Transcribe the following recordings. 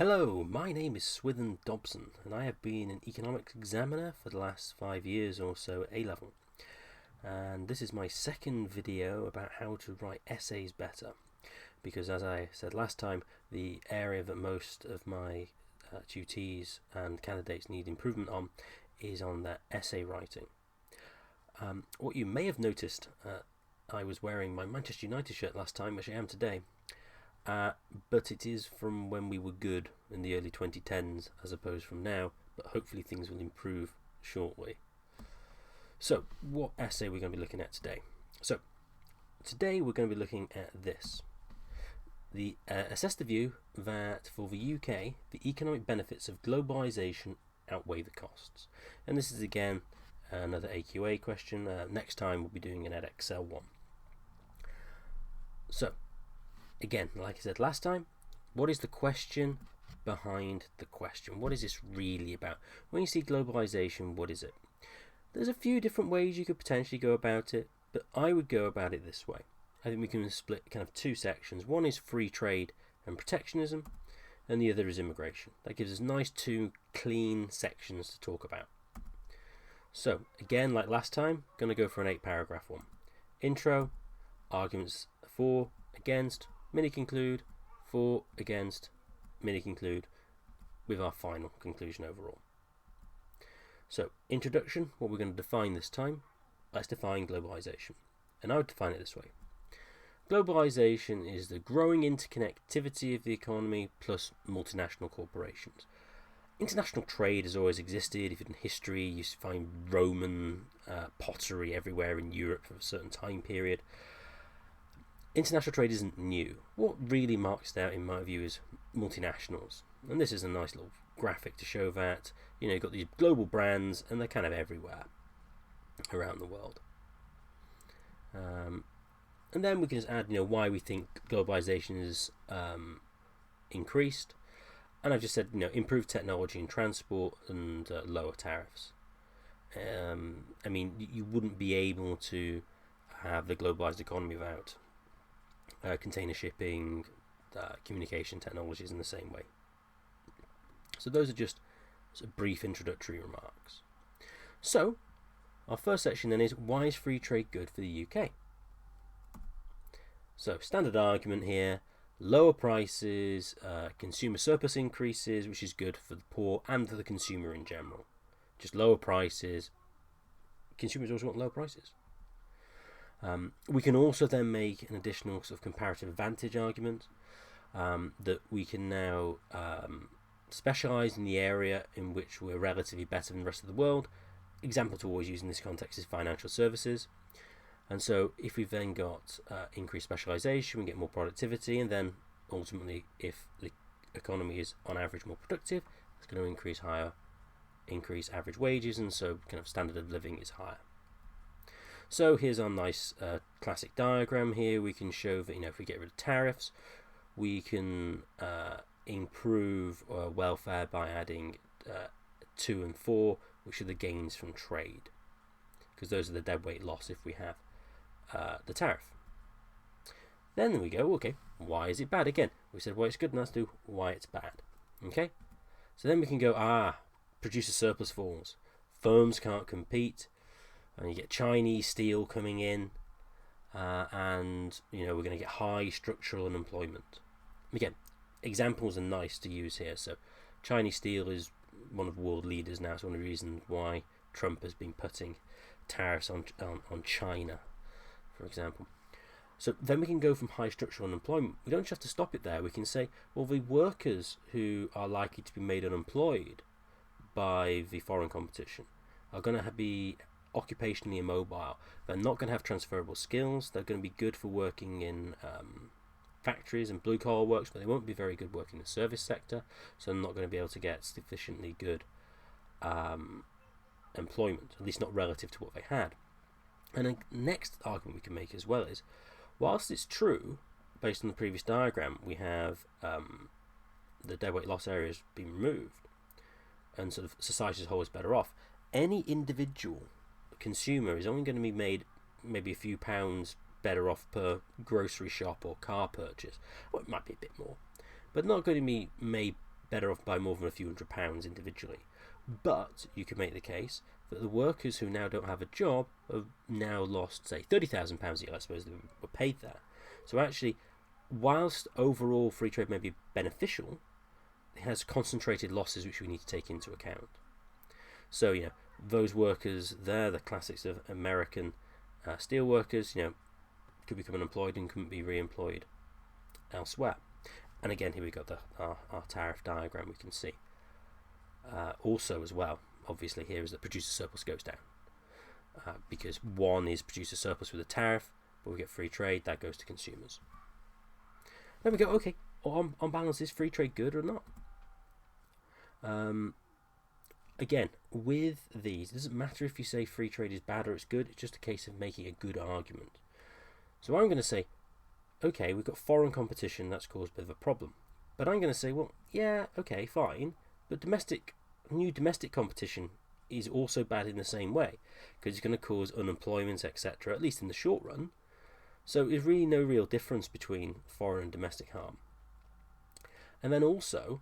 Hello, my name is Swithun Dobson, and I have been an economics examiner for the last 5 years or so at A-level. And this is my second video about how to write essays better, because as I said last time, the area that most of my tutees and candidates need improvement on is on their essay writing. What you may have noticed, I was wearing my Manchester United shirt last time, which I am today. But it is from when we were good in the early 2010s as opposed from now, but hopefully things will improve shortly. So, what essay are we going to be looking at today? So, today we're going to be looking at this. Assess the view that for the UK, the economic benefits of globalisation outweigh the costs. And this is again another AQA question. Next time we'll be doing an edXL one. So, again, like I said last time, what is the question behind the question? What is this really about? When you see globalisation, what is it? There's a few different ways you could potentially go about it, but I would go about it this way. I think we can split kind of two sections. One is free trade and protectionism, and the other is immigration. That gives us nice two clean sections to talk about. So, again, like last time, going to go for an 8-paragraph one. Intro, arguments for, against, mini-conclude, for, against, mini-conclude, with our final conclusion overall. So, introduction, what we're going to define this time, let's define globalisation. And I would define it this way. Globalisation is the growing interconnectivity of the economy plus multinational corporations. International trade has always existed. If in history you find Roman pottery everywhere in Europe for a certain time period. International trade isn't new. What really marks it out, in my view, is multinationals. And this is a nice little graphic to show that, you've got these global brands and they're kind of everywhere around the world. And then we can just add, why we think globalization is increased. And I've just said, improved technology in transport and lower tariffs. You wouldn't be able to have the globalized economy without container shipping, communication technologies in the same way. So those are just brief introductory remarks. So, our first section then is, why is free trade good for the UK? So, standard argument here, lower prices, consumer surplus increases, which is good for the poor and for the consumer in general. Just lower prices. Consumers also want lower prices. We can also then make an additional sort of comparative advantage argument that we can now specialise in the area in which we're relatively better than the rest of the world. Example to always use in this context is financial services. And so if we've then got increased specialisation, we get more productivity, and then ultimately if the economy is on average more productive, it's going to increase average wages, and so kind of standard of living is higher. So here's our nice classic diagram here. We can show that if we get rid of tariffs, we can improve welfare by adding 2 and 4, which are the gains from trade, because those are the deadweight loss if we have the tariff. Then we go, okay, why is it bad? Again, we said why it's good, and let's do why it's bad. Okay, so then we can go, producer surplus falls, firms can't compete. And you get Chinese steel coming in, and we're going to get high structural unemployment. Again, examples are nice to use here. So Chinese steel is one of the world leaders now. It's one of the reasons why Trump has been putting tariffs on China, for example. So then we can go from high structural unemployment. We don't just have to stop it there. We can say, well, the workers who are likely to be made unemployed by the foreign competition are going to be occupationally immobile. They're not going to have transferable skills. They're going to be good for working in factories and blue collar works, but they won't be very good working in the service sector, so they're not going to be able to get sufficiently good employment, at least not relative to what they had. And the next argument we can make as well is, whilst it's true, based on the previous diagram, we have the deadweight loss areas being removed and sort of society as a whole is better off, any individual consumer is only going to be made maybe a few pounds better off per grocery shop or car purchase. Well, it might be a bit more, but not going to be made better off by more than a few £100 individually. But you could make the case that the workers who now don't have a job have now lost, say, £30,000 a year. I suppose they were paid that. So actually, whilst overall free trade may be beneficial, it has concentrated losses which we need to take into account. So, those workers there, the classics of American steel workers, could become unemployed and couldn't be re-employed elsewhere. And again, here we got our tariff diagram we can see. Also as well, obviously here is that producer surplus goes down. Because one is producer surplus with a tariff, but we get free trade, that goes to consumers. Then we go, okay, on balance, is free trade good or not? Again, with these, it doesn't matter if you say free trade is bad or it's good, it's just a case of making a good argument. So I'm going to say, okay, we've got foreign competition, that's caused a bit of a problem. But I'm going to say, well, yeah, okay, fine, but new domestic competition is also bad in the same way, because it's going to cause unemployment, etc., at least in the short run. So there's really no real difference between foreign and domestic harm. And then also,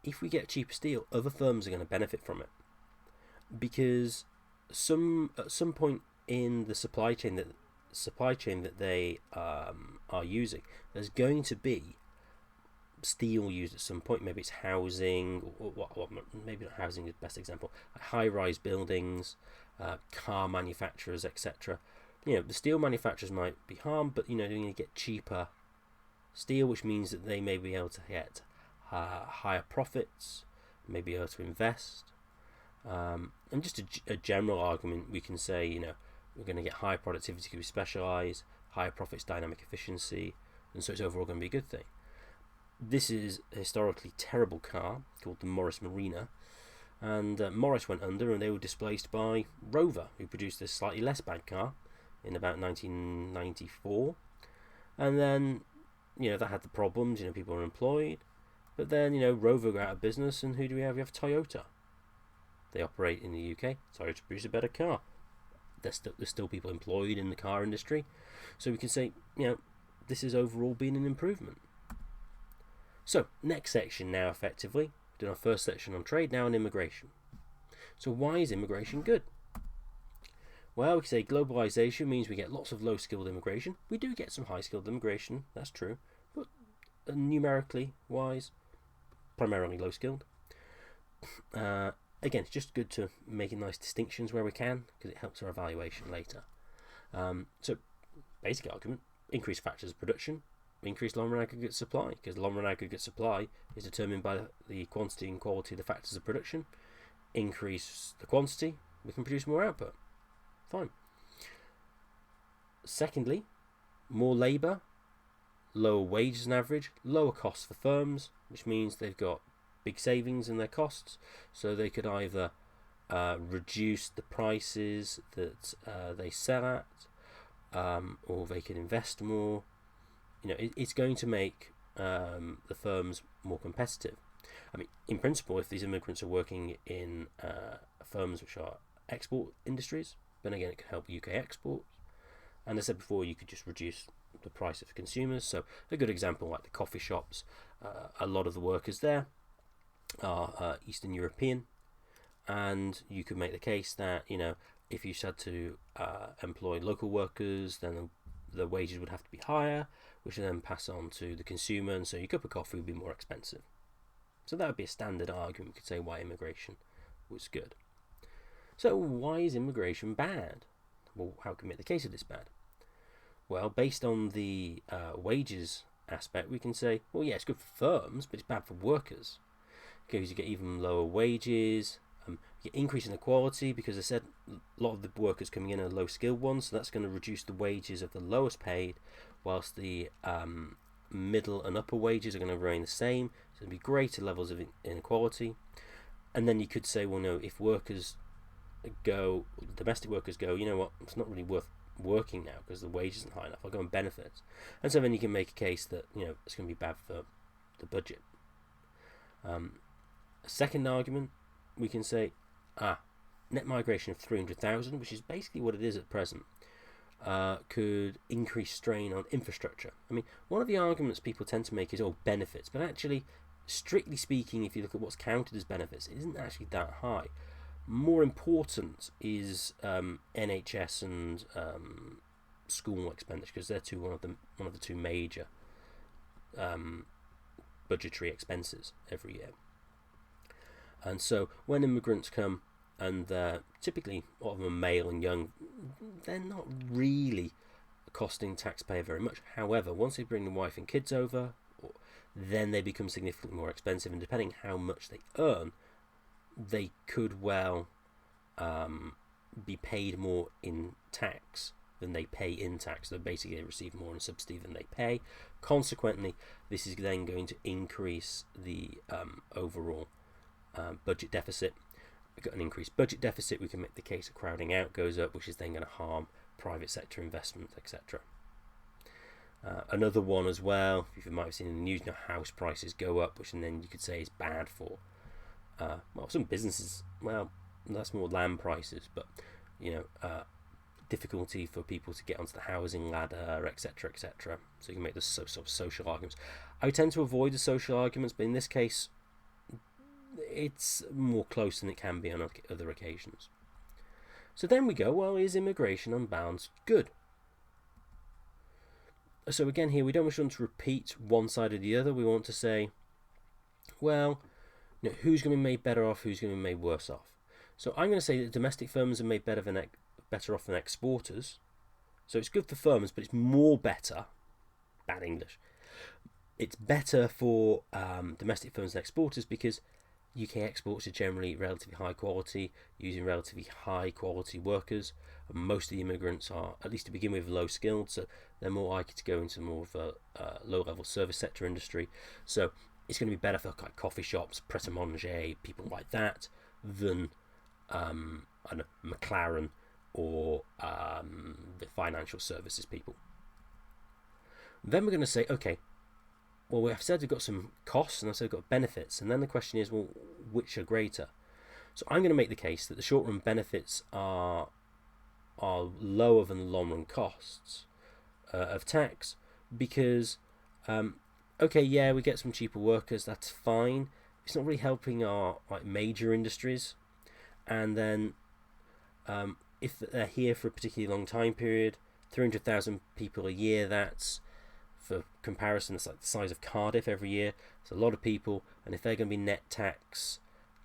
if we get cheaper steel, other firms are going to benefit from it, because at some point in the supply chain that they are using, there's going to be steel used at some point. Maybe it's housing, or maybe not housing is the best example. High-rise buildings, car manufacturers, etc. The steel manufacturers might be harmed, but they're going to get cheaper steel, which means that they may be able to get higher profits, may be able to invest. And just a general argument, we can say, we're going to get higher productivity because we specialise, higher profits, dynamic efficiency, and so it's overall going to be a good thing. This is a historically terrible car called the Morris Marina, and Morris went under and they were displaced by Rover, who produced this slightly less bad car in about 1994. And then, that had the problems, people were employed. But then, Rover got out of business, and who do we have? We have Toyota. They operate in the UK. Toyota produce a better car. There's still people employed in the car industry. So we can say, this has overall been an improvement. So, next section now, effectively. We've done our first section on trade, now on immigration. So why is immigration good? Well, we can say globalisation means we get lots of low-skilled immigration. We do get some high-skilled immigration, that's true. But numerically wise, primarily low-skilled. Again, it's just good to make nice distinctions where we can, because it helps our evaluation later. So, basic argument, increased factors of production, increased long-run aggregate supply, because the long-run aggregate supply is determined by the quantity and quality of the factors of production. Increase the quantity, we can produce more output. Fine. Secondly, more labour, lower wages on average, lower costs for firms, which means they've got big savings in their costs, so they could either reduce the prices that they sell at, or they could invest more. It's going to make the firms more competitive. I mean, in principle, if these immigrants are working in firms which are export industries, then again it could help UK exports. And as I said before, you could just reduce the price of consumers. So a good example, like the coffee shops, a lot of the workers there are Eastern European, and you could make the case that if you had to employ local workers, then the wages would have to be higher, which would then pass on to the consumer, and so your cup of coffee would be more expensive. So that would be a standard argument. We could say why immigration was good. So why is immigration bad? Well, how can we make the case of this bad? Well, based on the wages aspect, we can say, well, yeah, it's good for firms, but it's bad for workers, because you get even lower wages, you get increase in equality, because I said a lot of the workers coming in are low-skilled ones, so that's going to reduce the wages of the lowest paid, whilst the middle and upper wages are going to remain the same, so there'll be greater levels of inequality. And then you could say, well, no, if domestic workers go, you know what, it's not really worth working now because the wage isn't high enough, I'll go on benefits. And so then you can make a case that it's going to be bad for the budget. A second argument, we can say net migration of 300,000, which is basically what it is at present, could increase strain on infrastructure. I mean, one of the arguments people tend to make is benefits, but actually strictly speaking, if you look at what's counted as benefits, it isn't actually that high. More important is NHS and school expenditure, because they're one of the two major budgetary expenses every year. And so when immigrants come, and typically a lot of them are male and young, they're not really costing taxpayer very much. However, once they bring the wife and kids over, then they become significantly more expensive, and depending how much they earn, they could well be paid more in tax than they pay in tax. So basically they receive more in subsidy than they pay. Consequently, this is then going to increase the overall budget deficit. We've got an increased budget deficit. We can make the case of crowding out goes up, which is then going to harm private sector investment, etc. Another one as well, you might have seen in the news, house prices go up, which and then you could say is bad for some businesses. Well, that's more land prices, but difficulty for people to get onto the housing ladder, etc., etc. So you can make the sort of social arguments. I tend to avoid the social arguments, but in this case, it's more close than it can be on other occasions. So then we go, well, is immigration on balance good? So again here, we don't want to repeat one side or the other. We want to say, well, who's going to be made better off, who's going to be made worse off? So I'm going to say that domestic firms are made better off than exporters. So it's good for firms, but it's more better, bad English, it's better for domestic firms than exporters, because UK exports are generally relatively high quality, using relatively high quality workers. Most of the immigrants are, at least to begin with, low skilled, so they're more likely to go into more of a low level service sector industry. So it's going to be better for like coffee shops, pret-a-manger, people like that, than McLaren or the financial services people. Then we're going to say, okay, well, we have said we've got some costs and I've said we've got benefits, and then the question is, well, which are greater? So I'm going to make the case that the short run benefits are lower than the long run costs of tax, because okay, yeah, we get some cheaper workers, that's fine. It's not really helping our major industries, and then if they're here for a particularly long time period, 300,000 people a year, that's, for comparison, it's like the size of Cardiff every year. It's a lot of people, and if they're going to be net tax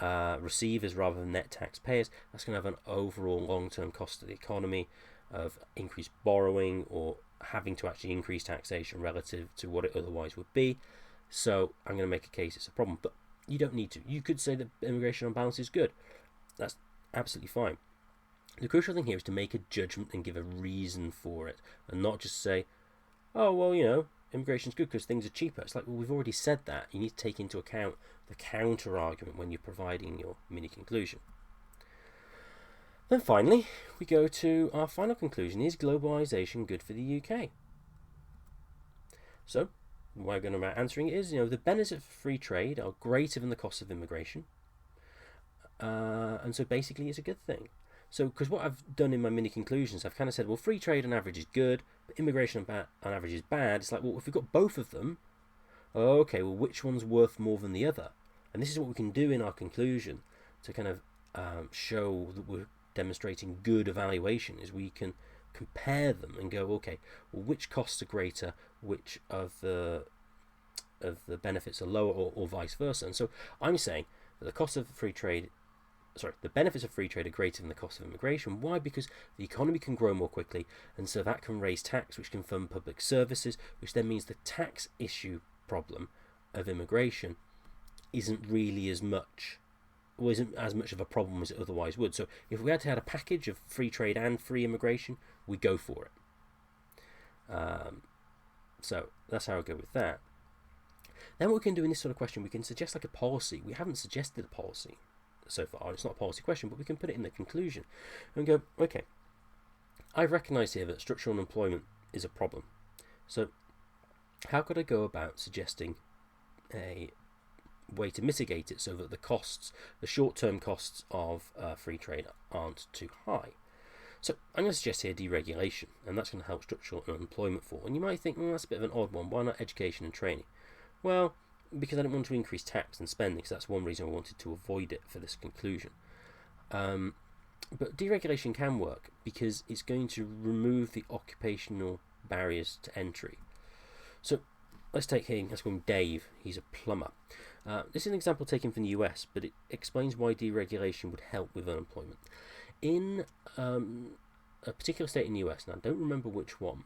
receivers rather than net taxpayers, that's going to have an overall long-term cost to the economy of increased borrowing, or having to actually increase taxation relative to what it otherwise would be. So I'm going to make a case it's a problem, but you don't need to. You could say that immigration on balance is good. That's absolutely fine. The crucial thing here is to make a judgment and give a reason for it, and not just say, oh, well, immigration's good because things are cheaper. It's like, well, we've already said that. You need to take into account the counter argument when you're providing your mini conclusion. Then finally, we go to our final conclusion. Is globalisation good for the UK? So, the way I'm going about answering it is, the benefits of free trade are greater than the cost of immigration. And so basically it's a good thing. So, because what I've done in my mini conclusions, I've kind of said, well, free trade on average is good, but immigration on average is bad. It's like, well, if we've got both of them, okay, well, which one's worth more than the other? And this is what we can do in our conclusion to kind of show that we're demonstrating good evaluation, is we can compare them and go, okay, well, which costs are greater, which of the benefits are lower, or vice versa. And so I'm saying that the benefits of free trade are greater than the cost of immigration. Why? Because the economy can grow more quickly, and so that can raise tax, which can fund public services, which then means the tax issue problem of immigration isn't as much of a problem as it otherwise would. So if we had to have a package of free trade and free immigration, we go for it. So that's how I go with that. Then what we can do in this sort of question, we can suggest like a policy. We haven't suggested a policy so far. It's not a policy question, but we can put it in the conclusion and go, okay, I've recognised here that structural unemployment is a problem. So how could I go about suggesting a way to mitigate it so that the short-term costs of free trade aren't too high? So I'm going to suggest here deregulation, and that's going to help structural unemployment fall. And you might think, well, that's a bit of an odd one. Why not education and training? Well, because I didn't want to increase tax and spending, so that's one reason I wanted to avoid it for this conclusion. But deregulation can work because it's going to remove the occupational barriers to entry. So let's take him, let's call him Dave, he's a plumber. This is an example taken from the US, but it explains why deregulation would help with unemployment. In a particular state in the US, now I don't remember which one,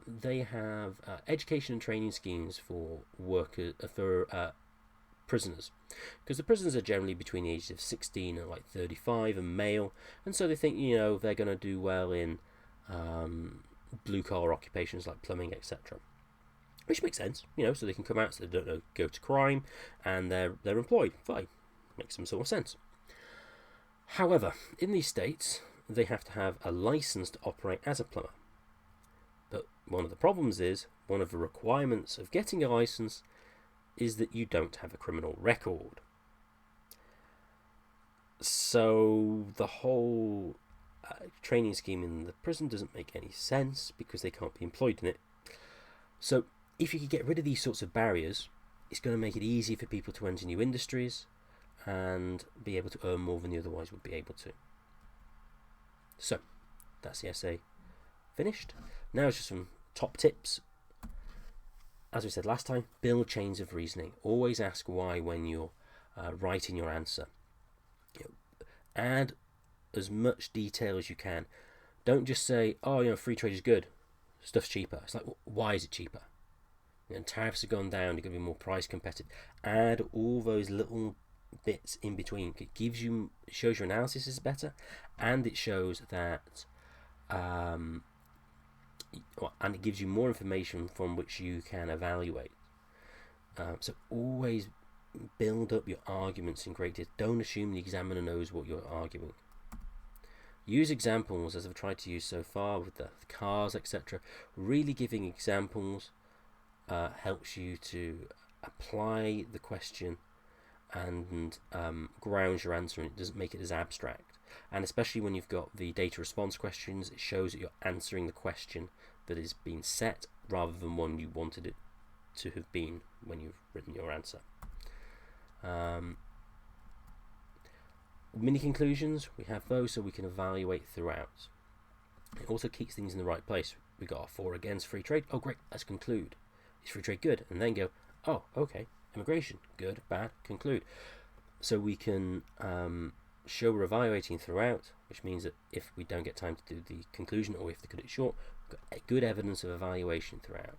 they have education and training schemes for prisoners, because the prisoners are generally between the ages of 16 and like 35 and male, and so they think they're going to do well in blue collar occupations like plumbing, etc. Which makes sense, so they can come out, so they don't go to crime, and they're employed. Fine, makes some sort of sense. However, in these states, they have to have a license to operate as a plumber. But one of the problems is, one of the requirements of getting a license is that you don't have a criminal record. So the whole training scheme in the prison doesn't make any sense because they can't be employed in it. So if you could get rid of these sorts of barriers, it's going to make it easy for people to enter new industries and be able to earn more than they otherwise would be able to. So that's the essay finished. Now it's just some top tips. As we said last time, build chains of reasoning. Always ask why when you're writing your answer. Add as much detail as you can. Don't just say, free trade is good, stuff's cheaper. It's like, why is it cheaper? Tariffs have gone down, you're going to be more price competitive. Add all those little bits in between. It shows your analysis is better, and it shows that and it gives you more information from which you can evaluate. So always build up your arguments in great detail. Don't assume the examiner knows what you're arguing. Use examples, as I've tried to use so far with the cars, etc. Really giving examples helps you to apply the question and grounds your answer, and it doesn't make it as abstract. And especially when you've got the data response questions, it shows that you're answering the question that is being set rather than one you wanted it to have been when you've written your answer. Mini conclusions, we have those so we can evaluate throughout. It also keeps things in the right place. We got our 4 against free trade. Oh great, let's conclude. Is free trade good? And then go, okay, immigration, good, bad, conclude. So we can show we're evaluating throughout, which means that if we don't get time to do the conclusion, or if they cut it short, we've got good evidence of evaluation throughout.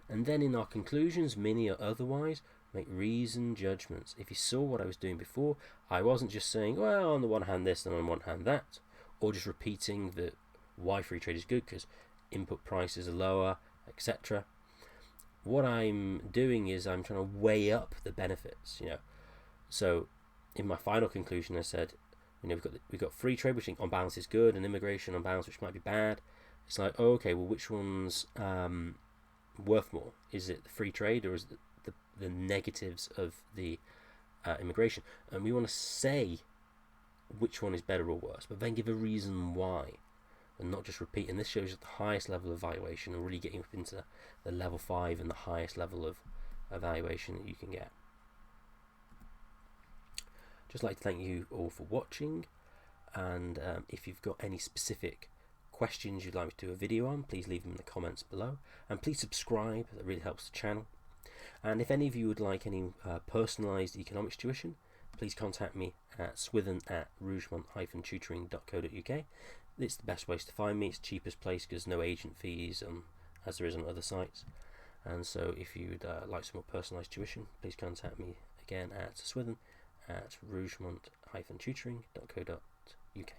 And then in our conclusions, mini or otherwise, make reasoned judgments. If you saw what I was doing before, I wasn't just saying, well, on the one hand this and on one hand that, or just repeating that why free trade is good because input prices are lower, etc. What I'm doing is I'm trying to weigh up the benefits, So in my final conclusion, I said, we've got free trade, which on balance is good, and immigration on balance, which might be bad. It's like, okay, well, which one's worth more? Is it the free trade, or is it the negatives of the immigration? And we want to say which one is better or worse, but then give a reason why, and not just repeat. And this shows you the highest level of evaluation, and really getting up into the level 5 and the highest level of evaluation that you can get. Just like to thank you all for watching, and if you've got any specific questions you'd like me to do a video on, please leave them in the comments below, and please subscribe. That really helps the channel. And if any of you would like any personalised economics tuition, please contact me at Swithun at Rougemont-tutoring.co.uk. It's the best place to find me. It's the cheapest place because no agent fees as there is on other sites. And so if you'd like some more personalised tuition, please contact me again at Swithun at Rougemont-tutoring.co.uk.